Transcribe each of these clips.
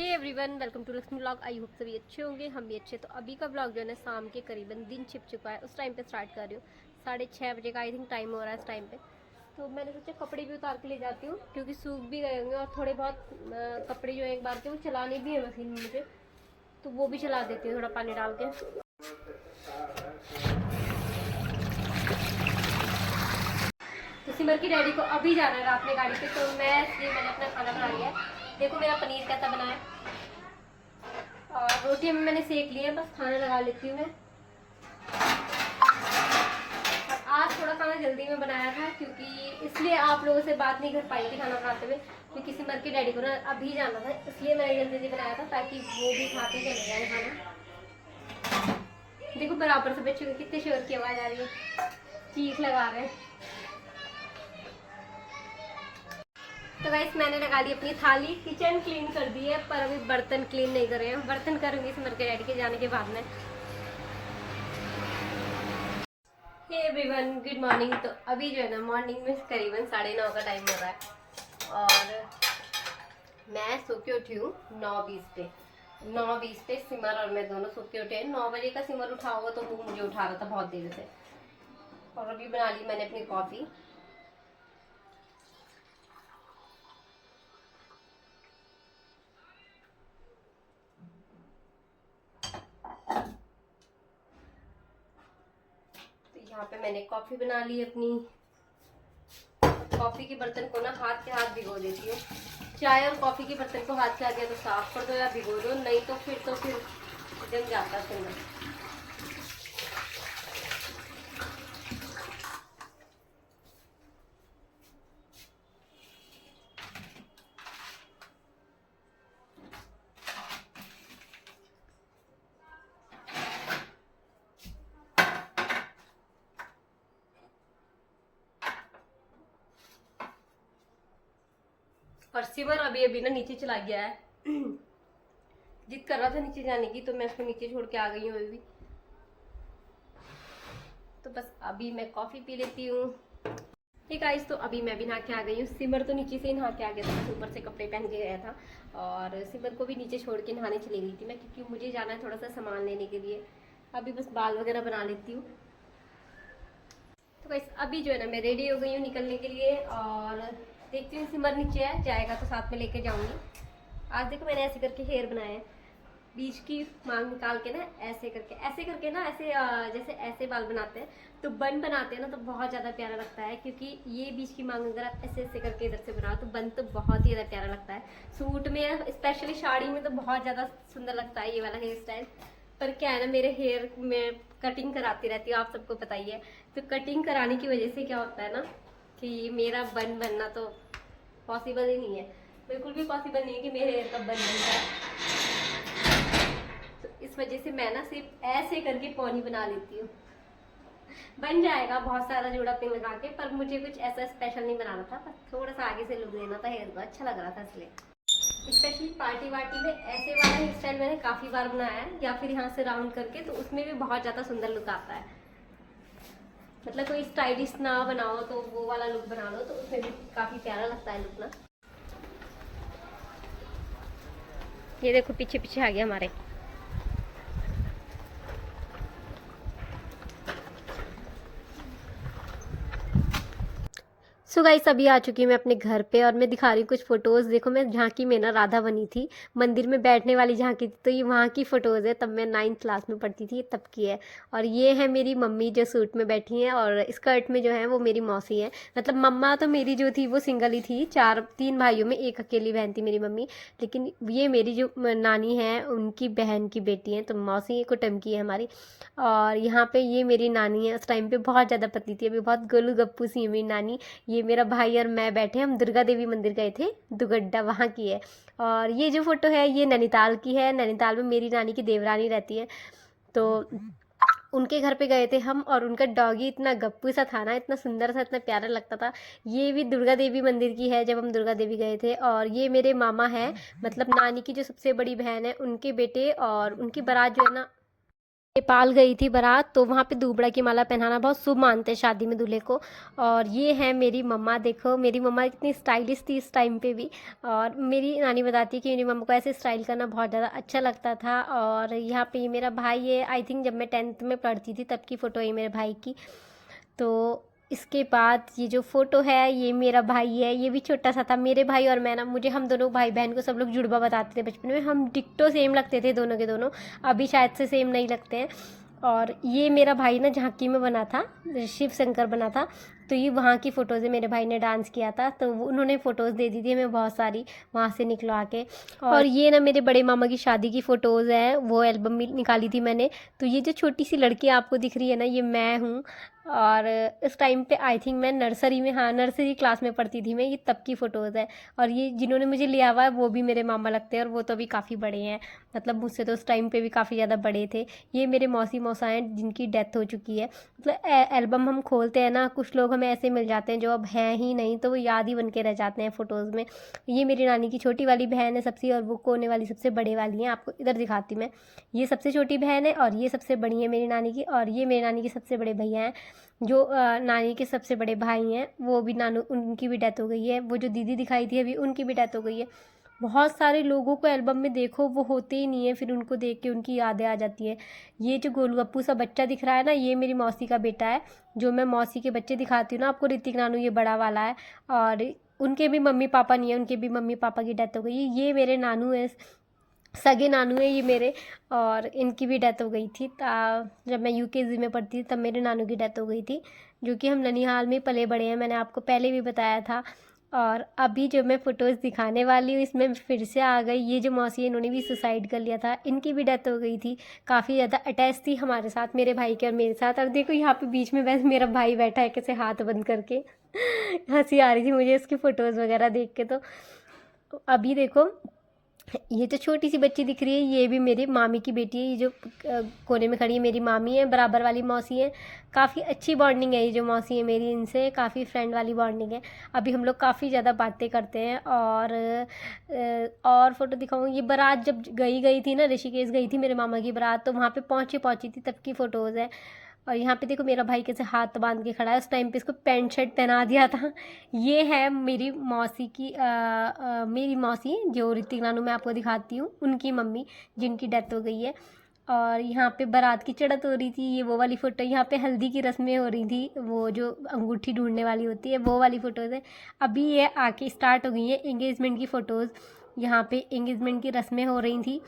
Hey everyone, welcome to Lakshmi vlog. I hope सभी अच्छे होंगे, हम भी अच्छे। तो अभी का व्लॉग जो है ना, शाम के करीबन दिन छिप चुका है, उस टाइम पे स्टार्ट कर रही हूँ। 6:30 बजे का आई थिंक टाइम हो रहा है इस टाइम पे। तो मैंने सोचा कपड़े भी उतार के ले जाती हूँ, क्योंकि सूख भी गए होंगे और थोड़े बहुत कपड़े जो है एक बार के वो चलाने भी है मशीन में मुझे, तो वो भी चला देती हूँ थोड़ा पानी डाल के। तो सिमर की डैडी को अभी जाना है रात में गाड़ी पे, तो मैंने अपना खाना बना लिया है। देखो मेरा पनीर कैसा बना है, और रोटियां मैंने सेक ली है, बस खाना लगा लेती हूँ मैं। और आज थोड़ा खाना जल्दी में बनाया था, क्योंकि इसलिए आप लोगों से बात नहीं कर पाई थी खाना बनाते हुए, क्योंकि सिमर के डैडी को ना अभी जाना था, इसलिए मैंने जल्दी बनाया था ताकि वो भी खा के चले जाए खाना। देखो बराबर से बच्चों की कितने शोर की आवाज आ रही है, चीख लगा रहे हैं। तो गाइस मैंने लगा दी अपनी थाली, किचन क्लीन कर दी है, पर अभी बर्तन क्लीन नहीं कर रहे हैं। बर्तन करूंगी सिमर के डैडी के जाने के बाद में। Hey everyone, good morning. तो अभी जो है ना मॉर्निंग में करीबन 9:30 का टाइम हो रहा है, और मैं सो के उठी हूँ 9:20 पे। 9:20 पे सिमर और मैं दोनों सो के उठे हैं। 9 बजे का सिमर उठा होगा, तो वो मुझे उठा रहा था बहुत देर से। और अभी बना ली मैंने अपनी कॉफी। तो यहाँ पे मैंने कॉफी बना ली अपनी। कॉफी के बर्तन को ना हाथ के हाथ भिगो देती हूँ। चाय और कॉफी के बर्तन को हाथ से आ गया तो साफ कर दो या भिगो दो, नहीं तो फिर जम जाता है फिर। और सिमर अभी अभी ना नीचे चला गया है, जिद कर रहा था नीचे जाने की, तो मैं उसको नीचे छोड़ के आ गई हूँ अभी। तो बस अभी मैं कॉफी पी लेती हूँ। ठीक है, तो अभी मैं भी नहा के आ गई हूँ। सिमर तो नीचे से ही नहा के आ गया था, ऊपर से कपड़े पहन के गया था, और सिमर को भी नीचे छोड़ के नहाने चली गई थी मैं, क्योंकि मुझे जाना है थोड़ा सा सामान लेने के लिए। अभी बस बाल वगैरह बना लेती हूँ। तो गाइस अभी जो है ना मैं रेडी हो गई हूँ निकलने के लिए, और देखती हूँ सिमर नीचे है, जाएगा तो साथ में लेके जाऊंगी। आज देखो मैंने ऐसे करके हेयर बनाए हैं, बीच की मांग निकाल के ना ऐसे करके ना ऐसे जैसे ऐसे बाल बनाते हैं, तो बन बनाते हैं ना, तो बहुत ज़्यादा प्यारा लगता है। क्योंकि ये बीच की मांग अगर आप ऐसे ऐसे करके इधर से बनाओ, तो बन तो बहुत ही ज़्यादा प्यारा लगता है। सूट में स्पेशली साड़ी में तो बहुत ज़्यादा सुंदर लगता है ये वाला हेयर स्टाइल। पर क्या है ना, मेरे हेयर में कटिंग कराती रहती हूँ, आप सबको पता ही है। तो कटिंग कराने की वजह से क्या होता है ना, कि मेरा बन बनना तो पॉसिबल ही नहीं है। बिल्कुल भी पॉसिबल नहीं है कि मेरे हेयर का बन बन जाए। तो इस वजह से मैं ना सिर्फ ऐसे करके पौनी बना लेती हूँ। बन जाएगा बहुत सारा जोड़ा पिन लगा के, पर मुझे कुछ ऐसा स्पेशल नहीं बनाना था, बस थोड़ा सा आगे से लुक देना था हेयर को, अच्छा लग रहा था इसलिए। स्पेशली पार्टी वार्टी में ऐसे वाला हेयर स्टाइल मैंने काफी बार बनाया है, या फिर यहाँ से राउंड करके, तो उसमें भी बहुत ज्यादा सुंदर लुक आता है। मतलब कोई स्टाइलिश ना बनाओ तो वो वाला लुक बना लो, तो उसमें भी काफी प्यारा लगता है लुक ना। ये देखो पीछे पीछे आ गया हमारे। सो गाइस अभी आ चुकी हूँ मैं अपने घर पे, और मैं दिखा रही हूँ कुछ फ़ोटोज़। देखो मैं झांकी में ना राधा बनी थी, मंदिर में बैठने वाली झांकी थी, तो ये वहाँ की फ़ोटोज़ है, तब मैं 9th क्लास में पढ़ती थी, तब की है। और ये है मेरी मम्मी जो सूट में बैठी हैं, और स्कर्ट में जो है वो मेरी मौसी है। मतलब मम्मा तो मेरी जो थी वो सिंगल ही थी, 3 भाइयों में एक अकेली बहन थी मेरी मम्मी। लेकिन ये मेरी जो नानी है उनकी बहन की बेटी है, तो मौसी कुटुंब की है हमारी। और यहाँ पे ये मेरी नानी है, उस टाइम पे बहुत ज़्यादा पतली थी, अभी बहुत गोलू गप्पू सी है मेरी नानी। ये मेरा भाई और मैं बैठे, हम दुर्गा देवी मंदिर गए थे, दुगड्डा वहाँ की है। और ये जो फोटो है ये नैनीताल की है, नैनीताल में मेरी नानी की देवरानी रहती है, तो उनके घर पे गए थे हम। और उनका डॉगी इतना गप्पू सा था ना, इतना सुंदर सा, इतना प्यारा लगता था। ये भी दुर्गा देवी मंदिर की है, जब हम दुर्गा देवी गए थे। और ये मेरे मामा है, मतलब नानी की जो सबसे बड़ी बहन है, उनके बेटे, और उनकी बारात जो है ना नेपाल गई थी बारात, तो वहाँ पे दूबड़ा की माला पहनाना बहुत शुभ मानते हैं शादी में दूल्हे को। और ये है मेरी मम्मा, देखो मेरी मम्मा कितनी स्टाइलिश थी इस टाइम पे भी। और मेरी नानी बताती है कि मेरी मम्मा को ऐसे स्टाइल करना बहुत ज़्यादा अच्छा लगता था। और यहाँ पे ये मेरा भाई है, आई थिंक जब मैं 10th में पढ़ती थी तब की फ़ोटो है मेरे भाई की। तो इसके बाद ये जो फ़ोटो है ये मेरा भाई है, ये भी छोटा सा था। मेरे भाई और मैं ना, हम दोनों भाई बहन को सब लोग जुड़वा बताते थे बचपन में, हम डिक्टो सेम लगते थे दोनों के दोनों। अभी शायद से सेम नहीं लगते हैं। और ये मेरा भाई ना झांकी में बना था, शिव शंकर बना था, तो ये वहाँ की फ़ोटोज़ है। मेरे भाई ने डांस किया था तो उन्होंने फ़ोटोज़ दे दी थी हमें बहुत सारी वहाँ से निकलवा के। और ये ना मेरे बड़े मामा की शादी की फ़ोटोज़ हैं, वो एल्बम भी निकाली थी मैंने। तो ये जो छोटी सी लड़की आपको दिख रही है ना, ये मैं हूँ। और इस टाइम पे आई थिंक मैं नर्सरी में, हाँ नर्सरी क्लास में पढ़ती थी मैं, ये तब की फ़ोटोज़ है। और ये जिन्होंने मुझे लिया हुआ है वो भी मेरे मामा लगते हैं, और वो तो अभी काफ़ी बड़े हैं, मतलब मुझसे तो उस टाइम पे भी काफ़ी ज़्यादा बड़े थे। ये मेरे मौसी मौसा हैं जिनकी डेथ हो चुकी है। मतलब एल्बम हम खोलते हैं ना, कुछ लोग हमें ऐसे मिल जाते हैं जो अब हैं ही नहीं, तो वो याद ही बन के रह जाते हैं फ़ोटोज़ में। ये मेरी नानी की छोटी वाली बहन है सबसे, और वो कोने वाली सबसे बड़े वाली हैं। आपको इधर दिखाती मैं, ये सबसे छोटी बहन है और ये सबसे बड़ी है मेरी नानी की। और ये मेरी नानी के सबसे बड़े भैया हैं, जो नानी के सबसे बड़े भाई हैं, वो भी नानू, उनकी भी डेथ हो गई है। वो जो दीदी दिखाई थी अभी, उनकी भी डेथ हो गई है। बहुत सारे लोगों को एल्बम में देखो वो होते ही नहीं है, फिर उनको देख के उनकी यादें आ जाती है। ये जो गोलू गप्पू सा बच्चा दिख रहा है ना, ये मेरी मौसी का बेटा है। जो मैं मौसी के बच्चे दिखाती हूँ ना आपको, ऋतिक नानू ये बड़ा वाला है। और उनके भी मम्मी पापा नहीं है, उनके भी मम्मी पापा की डेथ हो गई है। ये मेरे नानू है, सगे नानू है ये मेरे। और इनकी भी डेथ हो गई थी, जब मैं यूकेजी में पढ़ती थी तब मेरे नानू की डेथ हो गई थी, जो कि हम ननिहाल में पले बड़े हैं, मैंने आपको पहले भी बताया था। और अभी जो मैं फ़ोटोज़ दिखाने वाली हूँ इसमें फिर से आ गई, ये जो मौसी है इन्होंने भी सुसाइड कर लिया था, इनकी भी डेथ हो गई थी। काफ़ी ज़्यादा अटैच थी हमारे साथ, मेरे भाई के और मेरे साथ। और देखो यहाँ पे बीच में बस मेरा भाई बैठा है कैसे हाथ बंद करके हंसी आ रही थी मुझे इसकी फ़ोटोज़ वगैरह देख के। तो अभी देखो ये जो छोटी सी बच्ची दिख रही है ये भी मेरी मामी की बेटी है। ये जो कोने में खड़ी है मेरी मामी है, बराबर वाली मौसी है। काफ़ी अच्छी बॉन्डिंग है ये जो मौसी है मेरी, इनसे काफ़ी फ्रेंड वाली बॉन्डिंग है। अभी हम लोग काफ़ी ज़्यादा बातें करते हैं। और फ़ोटो दिखाऊँ, ये बारात जब गई थी ना, ऋषिकेश गई थी मेरे मामा की बारात, तो वहाँ पे पहुँची थी तब की फ़ोटोज़ है। और यहाँ पे देखो मेरा भाई कैसे हाथ बांध के खड़ा है, उस टाइम पे इसको पैंट शर्ट पहना दिया था। ये है मेरी मौसी की मेरी मौसी जो ऋतिक नानू मैं आपको दिखाती हूँ, उनकी मम्मी जिनकी डेथ हो गई है। और यहाँ पे बारात की चढ़त हो रही थी, ये वो वाली फ़ोटो। यहाँ पे हल्दी की रस्में हो रही थी, वो जो अंगूठी ढूंढने वाली होती है वो वाली फ़ोटोज़ है। अभी ये आके स्टार्ट हो गई है एंगेजमेंट की फ़ोटोज़, यहाँ पे एंगेजमेंट की रस्में हो रही थी।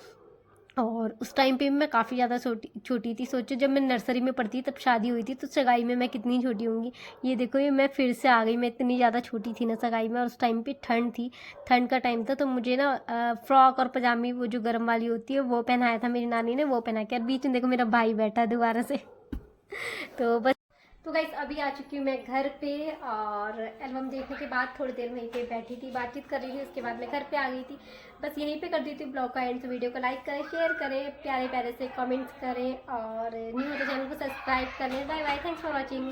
और उस टाइम पे मैं काफ़ी ज़्यादा छोटी थी। सोचो जब मैं नर्सरी में पढ़ती तब शादी हुई थी, तो सगाई में मैं कितनी छोटी होंगी। ये देखो ये मैं फिर से आ गई, मैं इतनी ज़्यादा छोटी थी ना सगाई में। और उस टाइम पे ठंड थी, ठंड का टाइम था, तो मुझे ना फ्रॉक और पजामी वो जो गर्म वाली होती है वो पहनाया था मेरी नानी ने, वो पहना के। और बीच में देखो मेरा भाई बैठा है दोबारा से तो बस। तो गाइस अभी आ चुकी हूँ मैं घर पे, और एल्बम देखने के बाद थोड़ी देर वहीं पे बैठी थी, बातचीत कर रही थी, उसके बाद मैं घर पे आ गई थी। बस यहीं पे कर दी थी ब्लॉग का एंड। तो वीडियो को लाइक करें, शेयर करें, प्यारे प्यारे से कमेंट्स करें, और न्यू हो तो चैनल को सब्सक्राइब करें। Bye bye, thanks for watching.